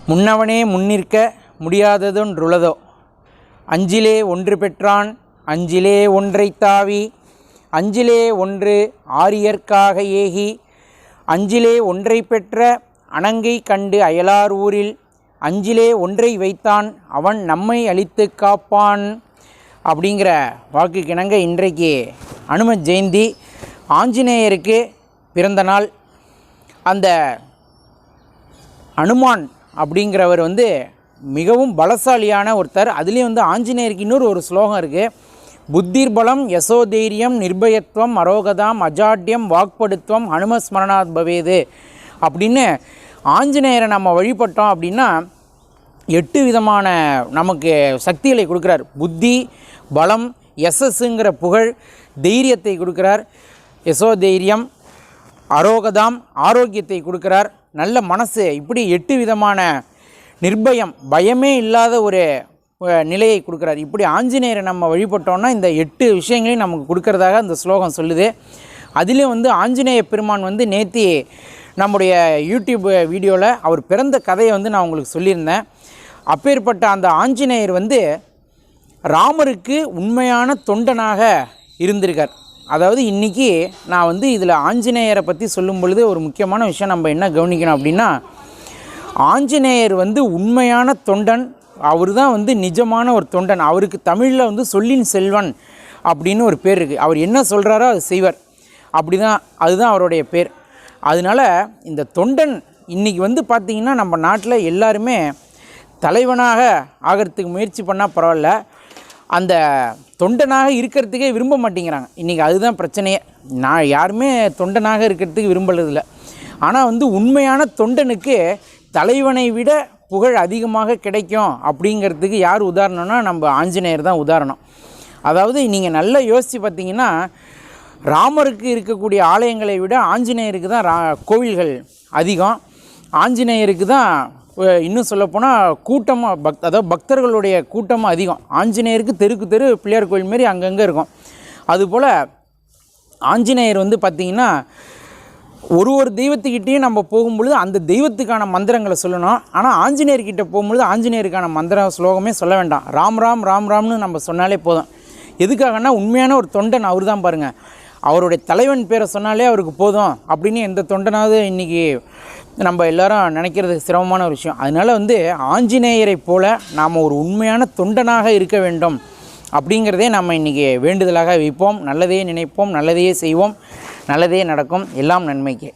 முன்னவனே முன்னிற்க முடியாததொன்றுளதோ அஞ்சிலே ஒன்று பெற்றான் அஞ்சிலே ஒன்றைத் தாவி அஞ்சிலே ஒன்று ஆரியர்க்காக ஏகி அஞ்சிலே ஒன்றை பெற்ற அணங்கை கண்டு அயலார் ஊரில் அஞ்சிலே ஒன்றை வைத்தான் அவன் நம்மை அழித்து காப்பான் அப்படிங்கிற வாக்குக்கிணங்க இன்றைக்கு அனும ஜெயந்தி, ஆஞ்சநேயருக்கு பிறந்த நாள். அந்த அனுமான் அப்படிங்கிறவர் மிகவும் பலசாலியான ஒருத்தர். அதுலேயும் ஆஞ்சநேயருக்கு இன்னொரு ஸ்லோகம் இருக்குது. புத்திர் பலம் யசோதைரியம் நிர்பயத்துவம் அரோகதாம் அஜாட்யம் வாக்படுத்துவம் ஹனுமஸ்மரணாத் பவேது அப்படின்னு ஆஞ்சநேயரை நம்ம வழிபட்டோம் அப்படின்னா 8 விதமான நமக்கு சக்திகளை கொடுக்குறார். புத்தி, பலம், யசஸ்ங்கிற புகழ், தைரியத்தை கொடுக்குறார். யசோதைரியம், அரோகதாம் ஆரோக்கியத்தை கொடுக்குறார். நல்ல மனசு, இப்படி 8 விதமான நிர்பயம், பயமே இல்லாத ஒரு நிலையை கொடுக்குறார். இப்படி ஆஞ்சநேயரை நம்ம வழிபட்டோம்னா இந்த 8 விஷயங்களையும் நமக்கு கொடுக்கறதாக அந்த ஸ்லோகம் சொல்லுது. அதிலும் ஆஞ்சநேய பெருமான் நேற்று நம்முடைய யூடியூப் வீடியோவில் அவர் பிறந்த கதையை நான் உங்களுக்கு சொல்லியிருந்தேன். அப்பேற்பட்ட அந்த ஆஞ்சநேயர் ராமருக்கு உண்மையான தொண்டனாக இருந்திருக்கார். அதாவது இன்றைக்கி நான் இதில் ஆஞ்சநேயரை பற்றி சொல்லும் பொழுது ஒரு முக்கியமான விஷயம் நம்ம என்ன கவனிக்கணும் அப்படின்னா, ஆஞ்சநேயர் உண்மையான தொண்டன். அவர் தான் நிஜமான ஒரு தொண்டன். அவருக்கு தமிழில் சொல்லின் செல்வன் அப்படின்னு ஒரு பேர் இருக்குது. அவர் என்ன சொல்கிறாரோ அது செய்வார். அப்படி தான், அதுதான் அவருடைய பேர். அதனால் இந்த தொண்டன் இன்றைக்கி பார்த்திங்கன்னா நம்ம நாட்டில் எல்லாருமே தலைவனாக ஆகிறதுக்கு முயற்சி பண்ணால் பரவாயில்ல, அந்த தொண்டனாக இருக்கிறதுக்கே விரும்ப மாட்டேங்கிறாங்க. இன்றைக்கி அதுதான் பிரச்சனையே. நான் யாருமே தொண்டனாக இருக்கிறதுக்கு விரும்புறதில்லை. ஆனால் உண்மையான தொண்டனுக்கு தலைவனை விட புகழ் அதிகமாக கிடைக்கும் அப்படிங்கிறதுக்கு யார் உதாரணம்னா நம்ம ஆஞ்சநேயர் தான் உதாரணம். அதாவது நீங்கள் நல்லா யோசித்து பார்த்தீங்கன்னா, ராமருக்கு இருக்கக்கூடிய ஆலயங்களை விட ஆஞ்சநேயருக்கு தான் கோவில்கள் அதிகம். ஆஞ்சநேயருக்கு தான் இன்னும் சொல்லப்போனால் கூட்டமாக அதாவது பக்தர்களுடைய கூட்டமாக அதிகம். ஆஞ்சநேயருக்கு தெருக்கு தெரு பிள்ளையார் கோவில் மாரி அங்கங்கே இருக்கும். அதுபோல் ஆஞ்சநேயர் பார்த்திங்கன்னா ஒரு தெய்வத்துக்கிட்டேயும் நம்ம போகும்பொழுது அந்த தெய்வத்துக்கான மந்திரங்களை சொல்லணும். ஆனால் ஆஞ்சநேயர்கிட்ட போகும்பொழுது ஆஞ்சநேயருக்கான மந்திர ஸ்லோகமே சொல்ல வேண்டாம். ராம் ராம் ராம் ராம்னு நம்ம சொன்னாலே போதும். எதுக்காகனா உண்மையான ஒரு தொண்டன் அவர் தான். பாருங்கள், அவருடைய தலைவன் பேரை சொன்னாலே அவருக்கு போதும் அப்படின்னு எந்த தொண்டனாவது இன்றைக்கி நம்ம எல்லாரும் நினைக்கிறது சிரமமான ஒரு விஷயம். அதனால் ஆஞ்சநேயரை போல நாம் ஒரு உண்மையான தொண்டனாக இருக்க வேண்டும் அப்படிங்கிறதே நம்ம இன்றைக்கி வேண்டுதலாக வைப்போம். நல்லதே நினைப்போம், நல்லதையே செய்வோம், நல்லதே நடக்கும். எல்லாம் நன்மைக்கே.